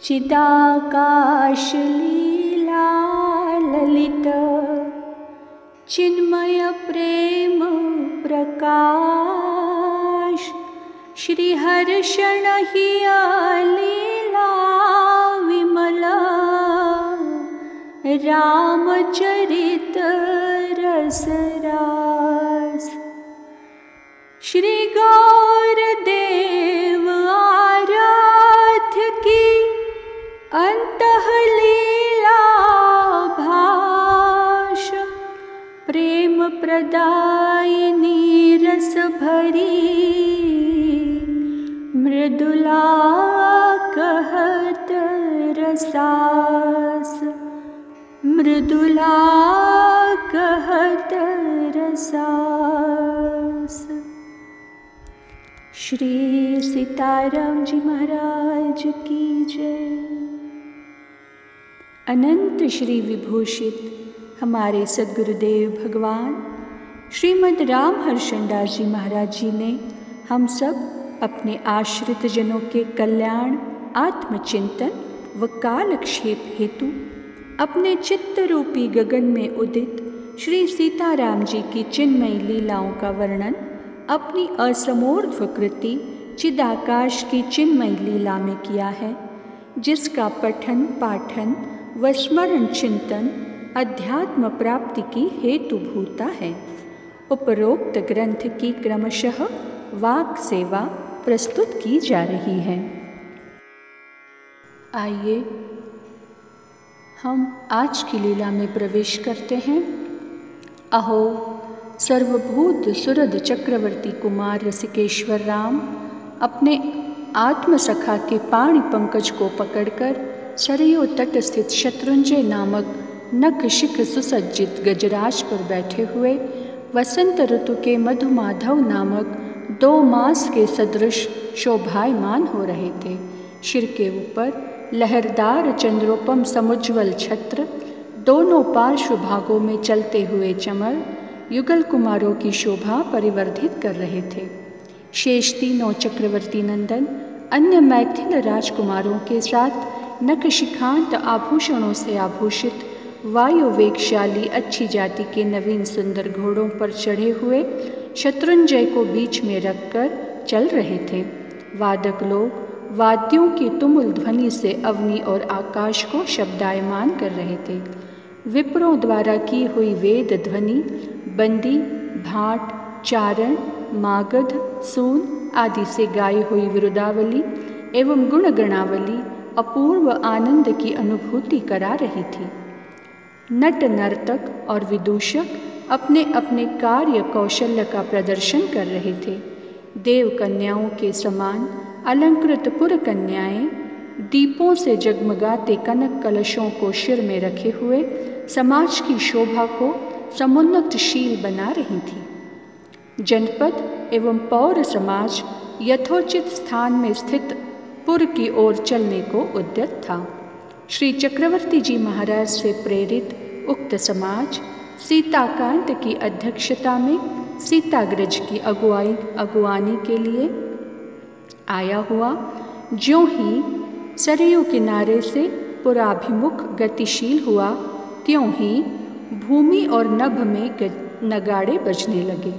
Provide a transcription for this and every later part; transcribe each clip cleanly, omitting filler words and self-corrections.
चिदाकाश लीला ललित चिन्मय प्रेम प्रकाश। श्री हर्षण हिया लीला विमला रामचरित रसरास। श्री गौर देव आराध्य की अंतःलीला भाष। प्रेम प्रदायिनी रस भरी मृदुला कहत रसास। मृदुला कहत रसास। श्री सीताराम जी महाराज की जय। अनंत श्री विभूषित हमारे सद्गुरुदेव भगवान श्रीमद् रामहर्षणदास जी महाराज जी ने हम सब अपने आश्रित जनों के कल्याण, आत्मचिंतन व कालक्षेप हेतु अपने चित्त रूपी गगन में उदित श्री सीताराम जी की चिन्मयी लीलाओं का वर्णन अपनी असमोर्ध्व कृति चिदाकाश की चिन्मयी लीला में किया है, जिसका पठन पाठन व स्मरण चिंतन अध्यात्म प्राप्ति की हेतुभूता है। उपरोक्त ग्रंथ की क्रमशः वाक सेवा प्रस्तुत की जा रही है। आइए हम आज की लीला में प्रवेश करते हैं। अहो सर्वभूत सुरद चक्रवर्ती कुमार रसिकेश्वर राम अपने आत्मसखा के पाणि पंकज को पकड़कर सरयू तट स्थित शत्रुंजय नामक नख शिख सुसज्जित गजराज पर बैठे हुए वसंत ऋतु के मधुमाधव नामक 2 मास के सदृश शोभायमान हो रहे थे। सिर के ऊपर लहरदार चंद्रोपम समुज्वल छत्र, दोनों पार्श्व भागों में चलते हुए चमर युगल कुमारों की शोभा परिवर्धित कर रहे थे। शेष तीनों चक्रवर्ती नंदन अन्य मैथिल राजकुमारों के साथ नखशिखांत आभूषणों से आभूषित वायु वेगशाली अच्छी जाति के नवीन सुंदर घोड़ों पर चढ़े हुए शत्रुंजय को बीच में रखकर चल रहे थे। वादक लोग वाद्यों की तुमुल ध्वनि से अवनी और आकाश को शब्दायमान कर रहे थे। विप्रों द्वारा की हुई वेद ध्वनि बंदी, भाट, चारण, मागध, सून आदि से गाई हुई विरुदावली एवं गुणगणावली अपूर्व आनंद की अनुभूति करा रही थी। नट नर्तक और विदूषक अपने अपने कार्य कौशल्य का प्रदर्शन कर रहे थे। देव कन्याओं के समान अलंकृत पुर कन्याएं दीपों से जगमगाते कनक कलशों को सिर में रखे हुए समाज की शोभा को समुन्नतशील बना रही थी। जनपद एवं पौर समाज यथोचित स्थान में स्थित पुर की ओर चलने को उद्यत था। श्री चक्रवर्ती जी महाराज से प्रेरित उक्त समाज सीताकांत की अध्यक्षता में सीताग्रज की अगुवानी के लिए आया हुआ। ज्यों ही सरयू किनारे से पुराभिमुख गतिशील हुआ, त्यों ही भूमि और नभ में नगाड़े बजने लगे।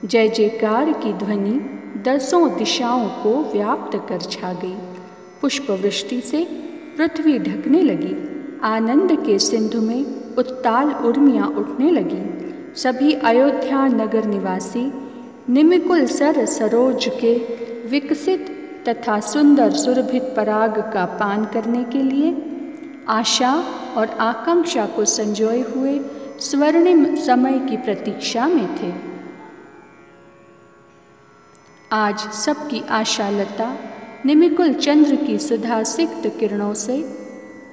जय जयकार की ध्वनि 10 दिशाओं को व्याप्त कर छा गई। पुष्पवृष्टि से पृथ्वी ढकने लगी। आनंद के सिंधु में उत्ताल उर्मियाँ उठने लगी। सभी अयोध्या नगर निवासी निमिकुल सर सरोज के विकसित तथा सुंदर सुरभित पराग का पान करने के लिए आशा और आकांक्षा को संजोए हुए स्वर्णिम समय की प्रतीक्षा में थे। आज सबकी आशालता निमिकुल चंद्र की सुधा सिक्त किरणों से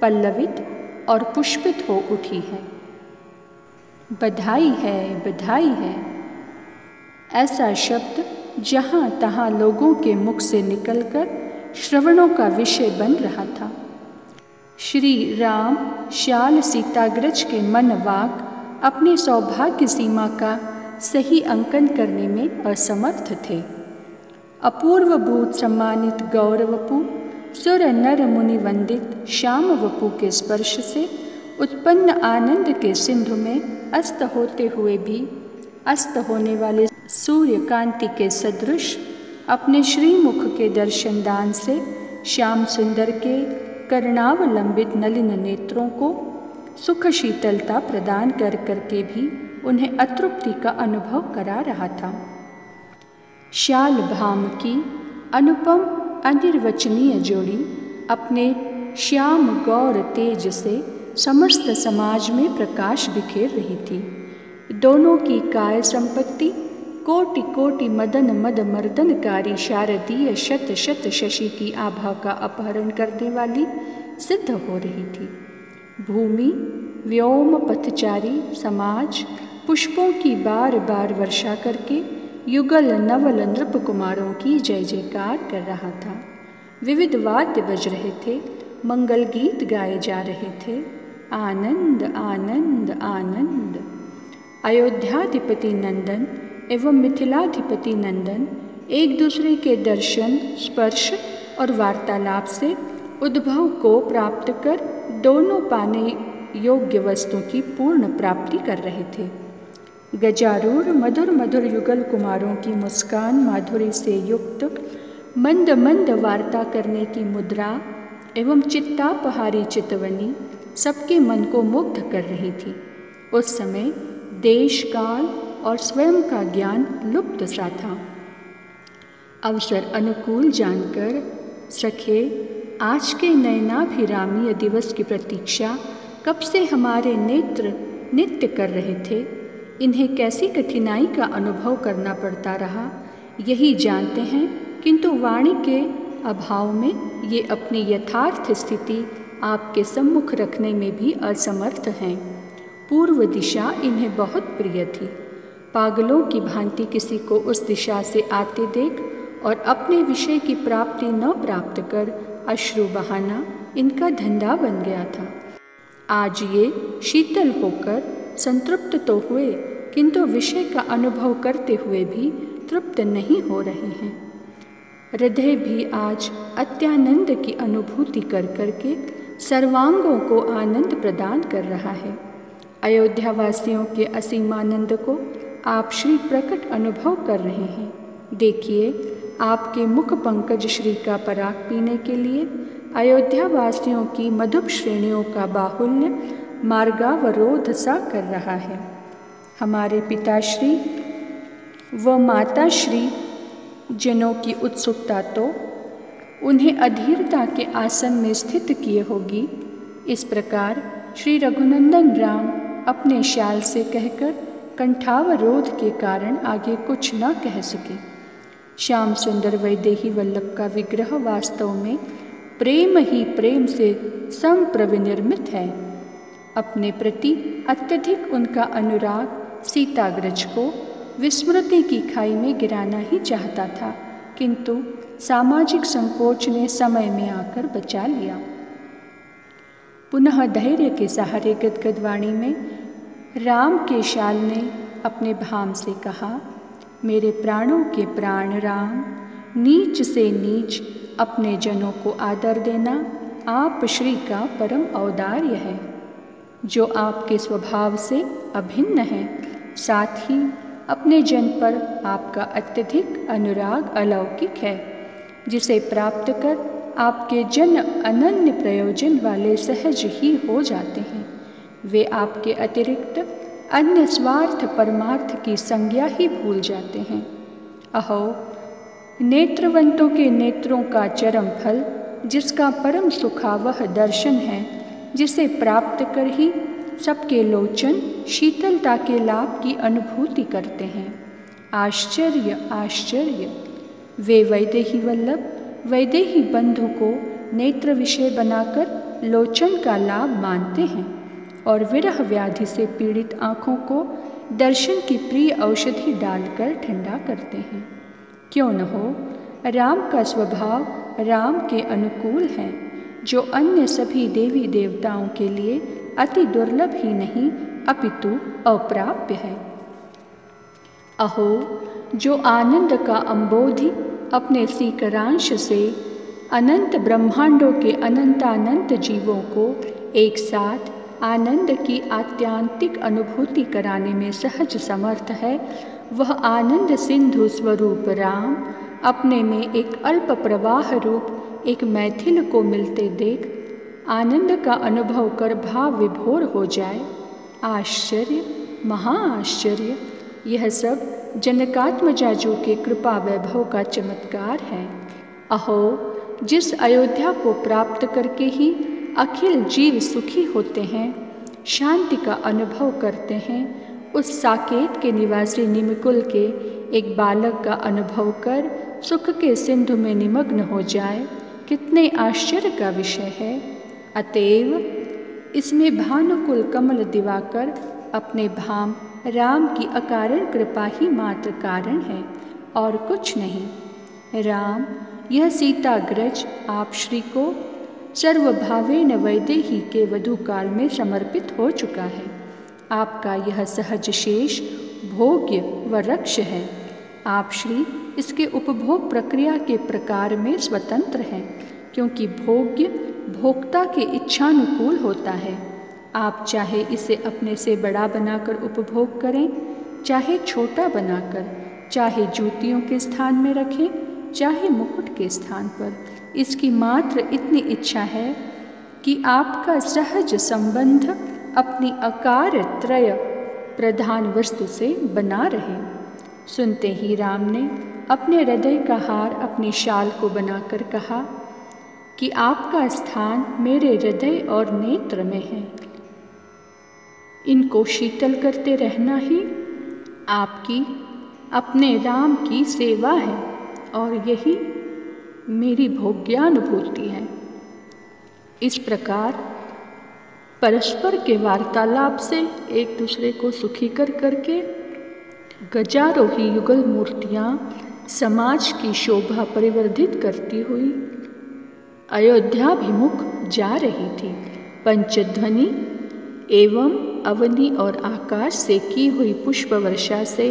पल्लवित और पुष्पित हो उठी है। बधाई है, बधाई है, ऐसा शब्द जहाँ तहाँ लोगों के मुख से निकलकर श्रवणों का विषय बन रहा था। श्री राम श्याल सीताग्रज के मन वाक अपने सौभाग्य सीमा का सही अंकन करने में असमर्थ थे। अपूर्व भूत सम्मानित गौरवपु सुर नर मुनि वंदित श्याम वपु के स्पर्श से उत्पन्न आनंद के सिंधु में अस्त होते हुए भी अस्त होने वाले सूर्य कांति के सदृश अपने श्रीमुख के दर्शन दान से श्याम सुंदर के कर्णावलंबित नलिन नेत्रों को सुख शीतलता प्रदान कर करके भी उन्हें अतृप्ति का अनुभव करा रहा था। श्याल भाम की अनुपम अनिर्वचनीय जोड़ी अपने श्याम गौर तेज से समस्त समाज में प्रकाश बिखेर रही थी। दोनों की काय संपत्ति कोटि कोटि मदन मद मर्दनकारी शारदीय शत शत शशि की आभा का अपहरण करने वाली सिद्ध हो रही थी। भूमि व्योम पथचारी समाज पुष्पों की बार बार वर्षा करके युगल नवल नृप कुमारों की जय जयकार कर रहा था। विविध वाद्य बज रहे थे, मंगल गीत गाए जा रहे थे। आनंद आनंद आनंद। अयोध्याधिपति नंदन एवं मिथिलाधिपति नंदन एक दूसरे के दर्शन, स्पर्श और वार्तालाप से उद्भव को प्राप्त कर दोनों पाने योग्य वस्तु की पूर्ण प्राप्ति कर रहे थे। गजारूढ़ मधुर मधुर युगल कुमारों की मुस्कान माधुरी से युक्त मंद मंद वार्ता करने की मुद्रा एवं चित्तापहारी चितवनी सबके मन को मुग्ध कर रही थी। उस समय देश काल और स्वयं का ज्ञान लुप्त सा था। अवसर अनुकूल जानकर सखे आज के नयनाभिरामीय दिवस की प्रतीक्षा कब से हमारे नेत्र नित्य कर रहे थे। इन्हें कैसी कठिनाई का अनुभव करना पड़ता रहा यही जानते हैं, किंतु वाणी के अभाव में ये अपनी यथार्थ स्थिति आपके सम्मुख रखने में भी असमर्थ हैं। पूर्व दिशा इन्हें बहुत प्रिय थी। पागलों की भांति किसी को उस दिशा से आते देख और अपने विषय की प्राप्ति न प्राप्त कर अश्रु बहाना इनका धंधा बन गया था। आज ये शीतल होकर संतृप्त तो हुए, किंतु विषय का अनुभव करते हुए भी तृप्त नहीं हो रहे हैं। हृदय भी आज अत्यानंद की अनुभूति कर करके सर्वांगों को आनंद प्रदान कर रहा है। अयोध्या वासियों के असीमानंद को आप श्री प्रकट अनुभव कर रहे हैं। देखिए, आपके मुख पंकज श्री का पराग पीने के लिए अयोध्या वासियों की मधुप श्रेणियों का बाहुल्य मार्गावरोध सा कर रहा है। हमारे पिताश्री व माताश्री जनों की उत्सुकता तो उन्हें अधीरता के आसन में स्थित किए होगी। इस प्रकार श्री रघुनंदन राम अपने श्याल से कहकर कंठावरोध के कारण आगे कुछ न कह सके। श्याम सुंदर वैदेही वल्लभ का विग्रह वास्तव में प्रेम ही प्रेम से संप्रविनिर्मित है। अपने प्रति अत्यधिक उनका अनुराग सीताग्रज को विस्मृति की खाई में गिराना ही चाहता था, किंतु सामाजिक संकोच ने समय में आकर बचा लिया। पुनः धैर्य के सहारे गदगद वाणी में राम के श्याल ने अपने भाम से कहा, मेरे प्राणों के प्राण राम, नीच से नीच अपने जनों को आदर देना आप श्री का परम औदार्य है, जो आपके स्वभाव से अभिन्न है। साथ ही अपने जन पर आपका अत्यधिक अनुराग अलौकिक है, जिसे प्राप्त कर आपके जन अनन्य प्रयोजन वाले सहज ही हो जाते हैं। वे आपके अतिरिक्त अन्य स्वार्थ परमार्थ की संज्ञा ही भूल जाते हैं। अहो, नेत्रवंतों के नेत्रों का चरम फल, जिसका परम सुखावह दर्शन है, जिसे प्राप्त कर ही सबके लोचन शीतलता के लाभ की अनुभूति करते हैं। आश्चर्य आश्चर्य! वे वैदेही वल्लभ वैदेही बंधु को नेत्र विषय बनाकर लोचन का लाभ मानते हैं और विरह व्याधि से पीड़ित आँखों को दर्शन की प्रिय औषधि डालकर ठंडा करते हैं। क्यों न हो, राम का स्वभाव राम के अनुकूल है, जो अन्य सभी देवी देवताओं के लिए अति दुर्लभ ही नहीं अपितु अप्राप्य है। अहो, जो आनंद का अंबोधि अपने सीकरांश से अनंत ब्रह्मांडों के अनंतानंत जीवों को एक साथ आनंद की आत्यांतिक अनुभूति कराने में सहज समर्थ है, वह आनंद सिंधु स्वरूप राम अपने में एक अल्प प्रवाह रूप एक मैथिल को मिलते देख आनंद का अनुभव कर भाव विभोर हो जाए। आश्चर्य, महाआश्चर्य, यह सब जनकात्मजाजू के कृपा वैभव का चमत्कार है। अहो, जिस अयोध्या को प्राप्त करके ही अखिल जीव सुखी होते हैं, शांति का अनुभव करते हैं, उस साकेत के निवासी निमकुल के एक बालक का अनुभव कर सुख के सिंधु में निमग्न हो जाए, कितने आश्चर्य का विषय है। अतएव इसमें भानुकुल कमल दिवाकर अपने धाम राम की अकारण कृपा ही मात्र कारण है और कुछ नहीं। राम यह सीताग्रज आप श्री को सर्वभावेन वैदेही के वधू काल में समर्पित हो चुका है। आपका यह सहज शेष भोग्य व रक्ष है। आप श्री इसके उपभोग प्रक्रिया के प्रकार में स्वतंत्र हैं, क्योंकि भोग्य भोक्ता के इच्छानुकूल होता है। आप चाहे इसे अपने से बड़ा बनाकर उपभोग करें, चाहे छोटा बनाकर, चाहे जूतियों के स्थान में रखें, चाहे मुकुट के स्थान पर, इसकी मात्र इतनी इच्छा है कि आपका सहज संबंध अपनी आकार त्रय प्रधान वस्तु से बना रहे। सुनते ही राम ने अपने हृदय का हार अपनी शाल को बनाकर कहा कि आपका स्थान मेरे हृदय और नेत्र में है। इनको शीतल करते रहना ही आपकी अपने राम की सेवा है और यही मेरी भोग्यानुभूति है। इस प्रकार परस्पर के वार्तालाप से एक दूसरे को सुखी कर करके गजारोही युगल मूर्तियाँ समाज की शोभा परिवर्धित करती हुई अयोध्याभिमुख जा रही थी। पंचध्वनि एवं अवनि और आकाश से की हुई पुष्प वर्षा से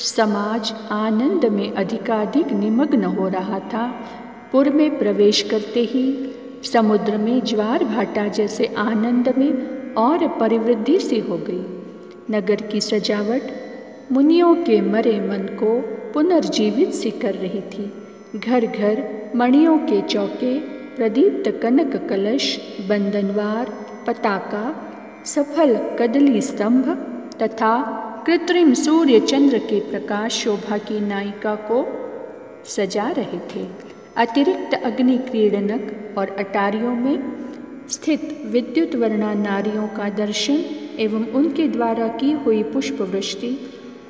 समाज आनंद में अधिकाधिक निमग्न हो रहा था। पुर में प्रवेश करते ही समुद्र में ज्वार भाटा जैसे आनंद में और परिवृद्धि सी हो गई। नगर की सजावट मुनियों के मरे मन को पुनर्जीवित सी कर रही थी। घर घर मणियों के चौके, प्रदीप्त कनक कलश, बंधनवार, पताका, सफल कदली स्तंभ तथा कृत्रिम सूर्य चंद्र के प्रकाश शोभा की नायिका को सजा रहे थे। अतिरिक्त अग्नि क्रीडनक और अटारियों में स्थित विद्युत वर्णा नारियों का दर्शन एवं उनके द्वारा की हुई पुष्प वृष्टि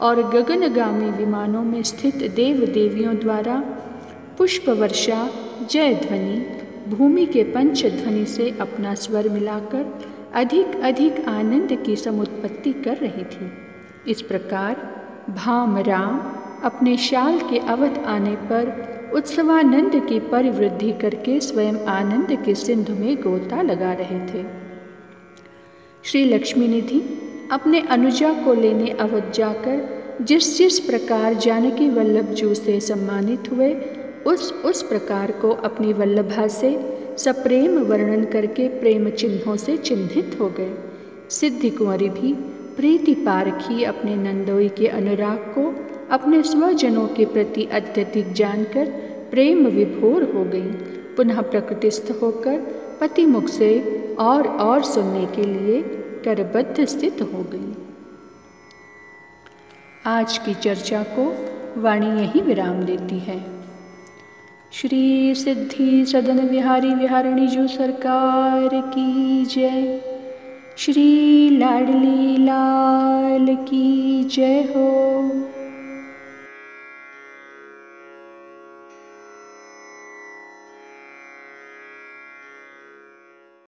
और गगनगामी विमानों में स्थित देव देवियों द्वारा पुष्प वर्षा जय ध्वनि भूमि के पंचध्वनि से अपना स्वर मिलाकर अधिक अधिक आनंद की समुत्पत्ति कर रही थी। इस प्रकार भाम राम अपने शाल के अवध आने पर उत्सवानंद की परिवृद्धि करके स्वयं आनंद के सिंधु में गोता लगा रहे थे। श्री लक्ष्मी निधि अपने अनुजा को लेने अवध जाकर जिस जिस प्रकार जानकी वल्लभ जू से सम्मानित हुए, उस प्रकार को अपनी वल्लभा से सप्रेम वर्णन करके प्रेम चिन्हों से चिन्हित हो गए। सिद्धि कुंवरी भी प्रीति पारखी अपने नंदोई के अनुराग को अपने स्वजनों के प्रति अत्यधिक जानकर प्रेम विभोर हो गई। पुनः प्रकृतिस्थ होकर पति मुख से और सुनने के लिए करबद्ध स्थित हो गई। आज की चर्चा को वाणी यही विराम देती है। श्री सिद्धि सदन विहारी विहारिणी जू सरकार की जय। श्री लाडली लाल की जय हो।